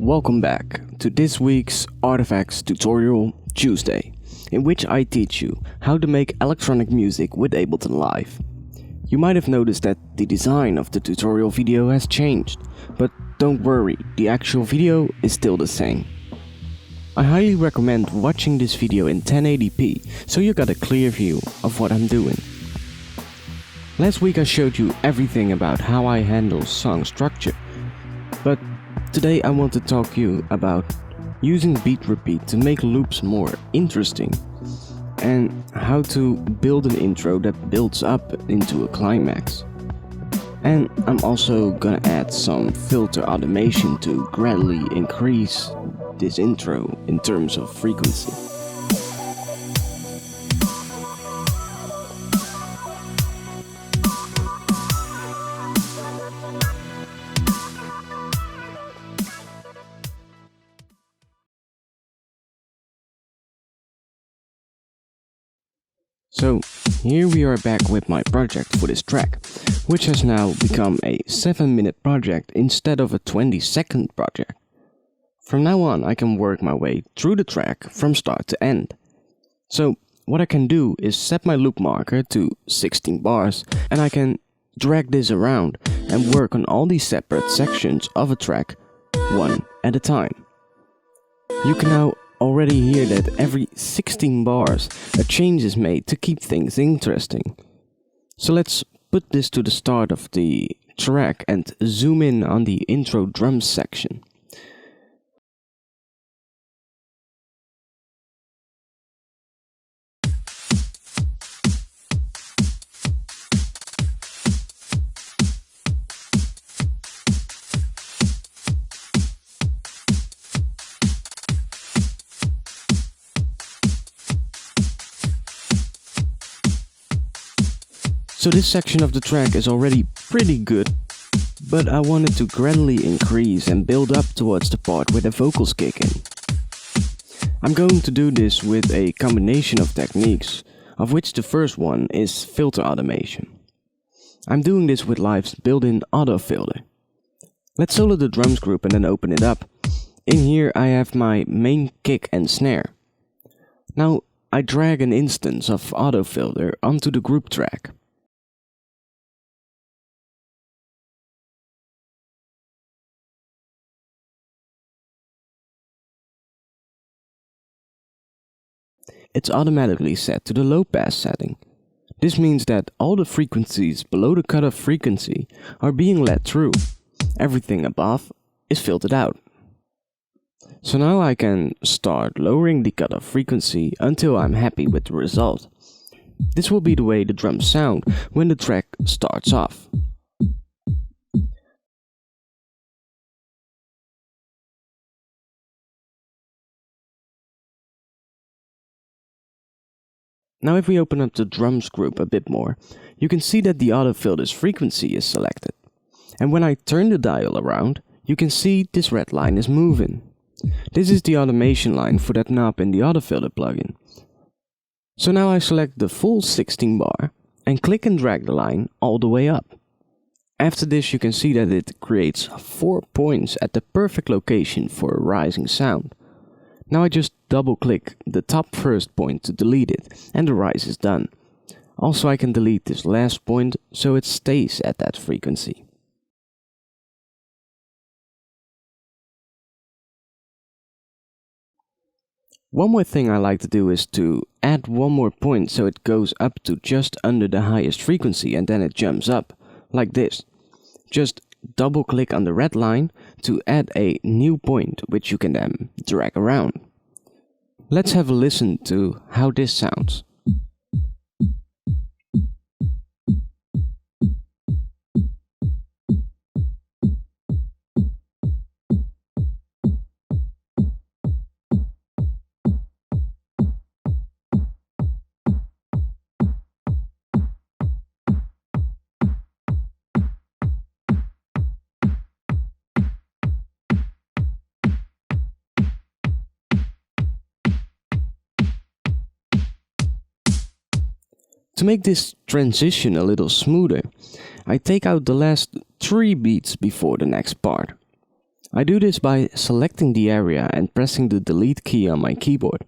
Welcome back to this week's ARTFX Tutorial Tuesday, in which I teach you how to make electronic music with Ableton Live. You might have noticed that the design of the tutorial video has changed, but don't worry, the actual video is still the same. I highly recommend watching this video in 1080p so you got a clear view of what I'm doing. Last week I showed you everything about how I handle song structure, but today I want to talk to you about using beat repeat to make loops more interesting and how to build an intro that builds up into a climax. And I'm also gonna add some filter automation to gradually increase this intro in terms of frequency. So here we are back with my project for this track, which has now become a 7-minute project instead of a 20-second project. From now on I can work my way through the track from start to end. So what I can do is set my loop marker to 16 bars and I can drag this around and work on all these separate sections of a track one at a time. You can now already hear that every 16 bars a change is made to keep things interesting. So let's put this to the start of the track and zoom in on the intro drums section. So this section of the track is already pretty good, but I wanted to gradually increase and build up towards the part where the vocals kick in. I'm going to do this with a combination of techniques, of which the first one is filter automation. I'm doing this with Live's built-in auto filter. Let's solo the drums group and then open it up. In here I have my main kick and snare. Now I drag an instance of auto filter onto the group track. It's automatically set to the low pass setting. This means that all the frequencies below the cutoff frequency are being let through. Everything above is filtered out. So now I can start lowering the cutoff frequency until I'm happy with the result. This will be the way the drums sound when the track starts off. Now if we open up the drums group a bit more, you can see that the auto filter's frequency is selected. And when I turn the dial around, you can see this red line is moving. This is the automation line for that knob in the auto filter plugin. So now I select the full 16 bar and click and drag the line all the way up. After this you can see that it creates 4 points at the perfect location for a rising sound. Now I just double click the top first point to delete it and the rise is done. Also I can delete this last point so it stays at that frequency. One more thing I like to do is to add one more point so it goes up to just under the highest frequency and then it jumps up, like this. Just double click on the red line to add a new point which you can then drag around. Let's have a listen to how this sounds. To make this transition a little smoother, I take out the last 3 beats before the next part. I do this by selecting the area and pressing the delete key on my keyboard.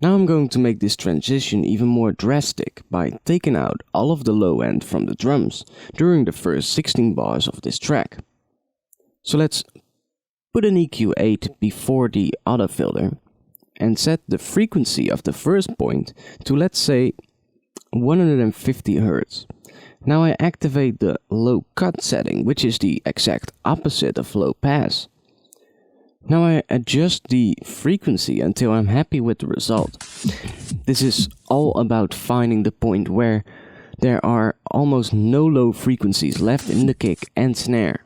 Now I'm going to make this transition even more drastic by taking out all of the low end from the drums during the first 16 bars of this track. So let's put an EQ8 before the auto filter and set the frequency of the first point to, let's say, 150 Hz. Now I activate the low cut setting, which is the exact opposite of low pass. Now I adjust the frequency until I'm happy with the result. This is all about finding the point where there are almost no low frequencies left in the kick and snare.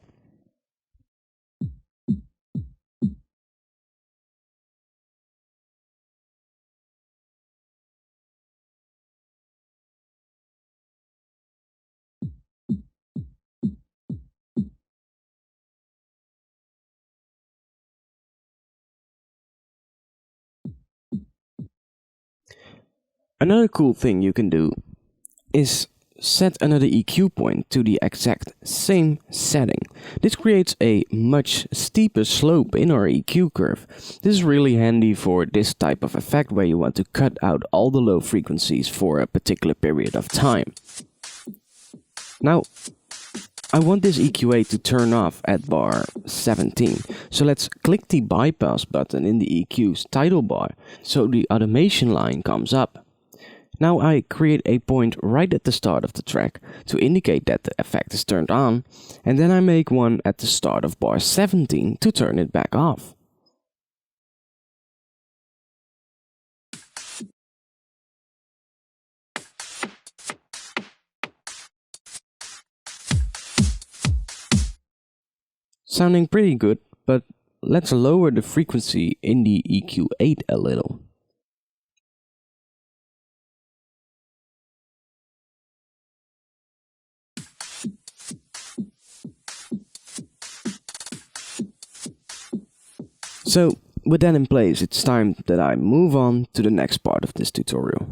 Another cool thing you can do is set another EQ point to the exact same setting. This creates a much steeper slope in our EQ curve. This is really handy for this type of effect where you want to cut out all the low frequencies for a particular period of time. Now, I want this EQ8 to turn off at bar 17, so let's click the bypass button in the EQ's title bar so the automation line comes up. Now I create a point right at the start of the track to indicate that the effect is turned on, and then I make one at the start of bar 17 to turn it back off. Sounding pretty good, but let's lower the frequency in the EQ8 a little. So, with that in place, it's time that I move on to the next part of this tutorial.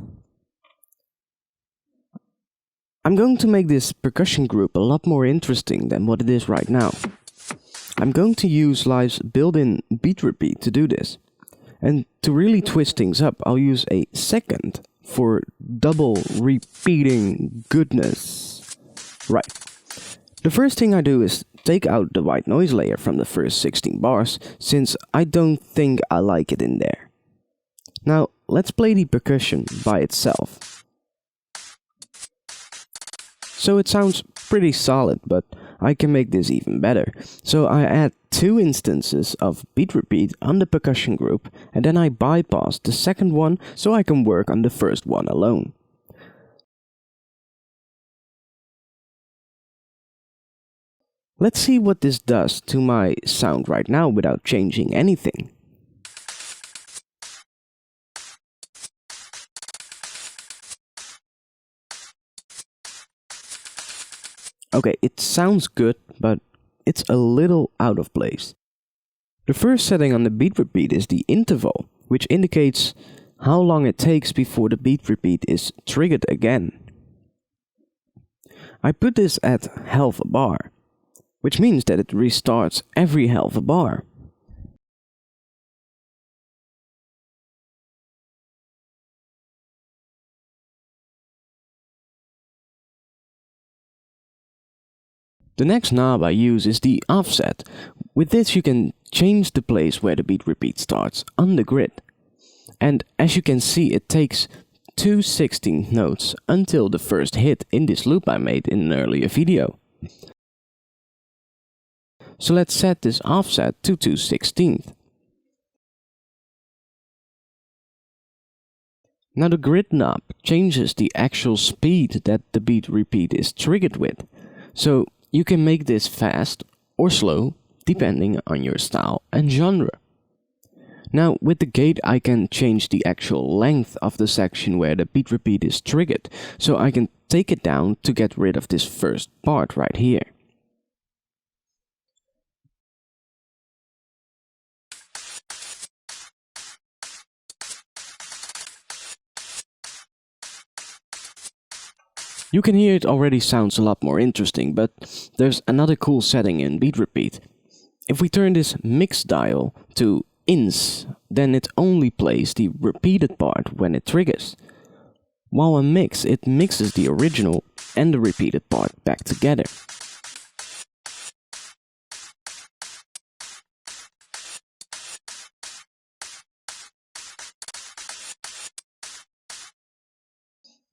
I'm going to make this percussion group a lot more interesting than what it is right now. I'm going to use Live's built-in beat repeat to do this. And to really twist things up, I'll use a second for double repeating goodness. Right. The first thing I do is take out the white noise layer from the first 16 bars, since I don't think I like it in there. Now, let's play the percussion by itself. So it sounds pretty solid, but I can make this even better. So I add 2 instances of beat repeat on the percussion group, and then I bypass the second one so I can work on the first one alone. Let's see what this does to my sound right now without changing anything. Okay, it sounds good, but it's a little out of place. The first setting on the beat repeat is the interval, which indicates how long it takes before the beat repeat is triggered again. I put this at half a bar, which means that it restarts every half a bar. The next knob I use is the offset. With this you can change the place where the beat repeat starts on the grid. And as you can see, it takes 2/16 notes until the first hit in this loop I made in an earlier video. So let's set this offset to 2/16. Now the grid knob changes the actual speed that the beat repeat is triggered with. So you can make this fast or slow depending on your style and genre. Now with the gate I can change the actual length of the section where the beat repeat is triggered, so I can take it down to get rid of this first part right here. You can hear it already sounds a lot more interesting, but there's another cool setting in beat repeat. If we turn this mix dial to ins, then it only plays the repeated part when it triggers. While on mix, it mixes the original and the repeated part back together.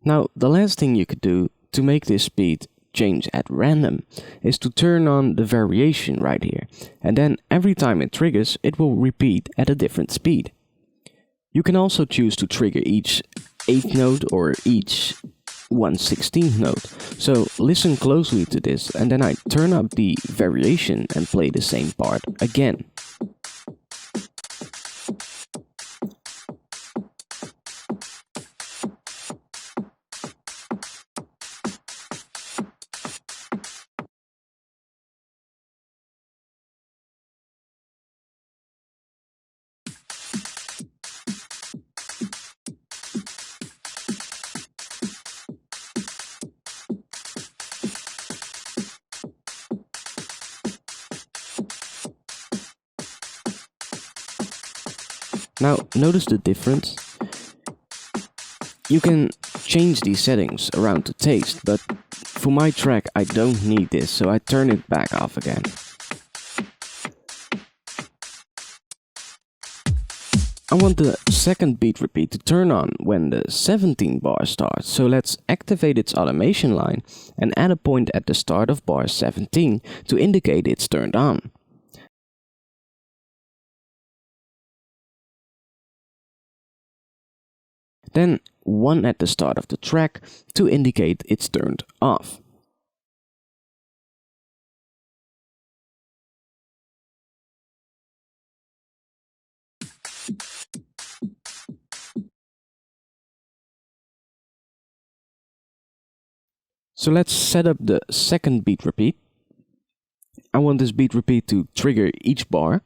Now, the last thing you could do to make this speed change at random is to turn on the variation right here, and then every time it triggers, it will repeat at a different speed. You can also choose to trigger each 8th note or each 1/16th note. So listen closely to this, and then I turn up the variation and play the same part again. Now, notice the difference. You can change these settings around to taste, but for my track I don't need this, so I turn it back off again. I want the second beat repeat to turn on when the 17 bar starts, so let's activate its automation line and add a point at the start of bar 17 to indicate it's turned on. Then one at the start of the track to indicate it's turned off. So let's set up the second beat repeat. I want this beat repeat to trigger each bar,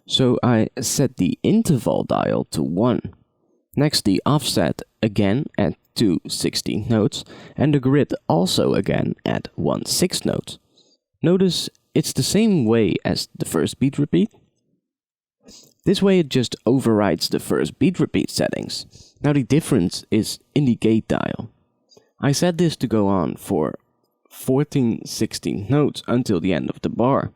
so I set the interval dial to 1. Next the offset again at 2/16 notes, and the grid also again at 1/6 notes. Notice it's the same way as the first beat repeat. This way it just overrides the first beat repeat settings. Now the difference is in the gate dial. I set this to go on for 14/16 notes until the end of the bar.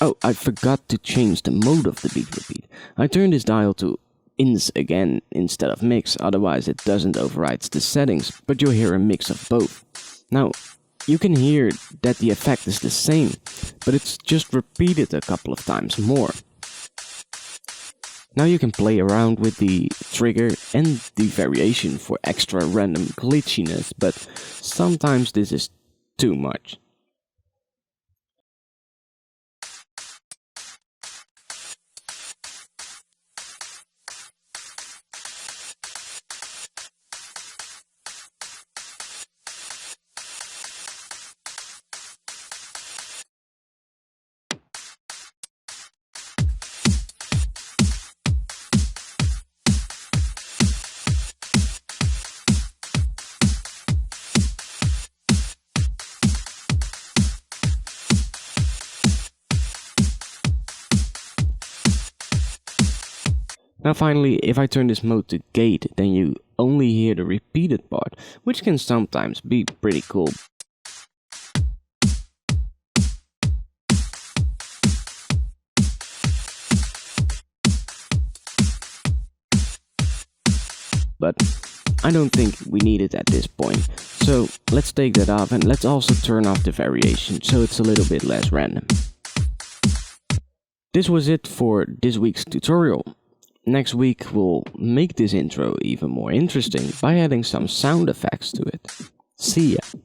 Oh, I forgot to change the mode of the beat repeat. I turned this dial to ins again instead of mix, otherwise it doesn't override the settings, but you'll hear a mix of both. Now, you can hear that the effect is the same, but it's just repeated a couple of times more. Now you can play around with the trigger and the variation for extra random glitchiness, but sometimes this is too much. Now finally, if I turn this mode to gate, then you only hear the repeated part, which can sometimes be pretty cool. But I don't think we need it at this point, so let's take that off, and let's also turn off the variation so it's a little bit less random. This was it for this week's tutorial. Next week we'll make this intro even more interesting by adding some sound effects to it. See ya!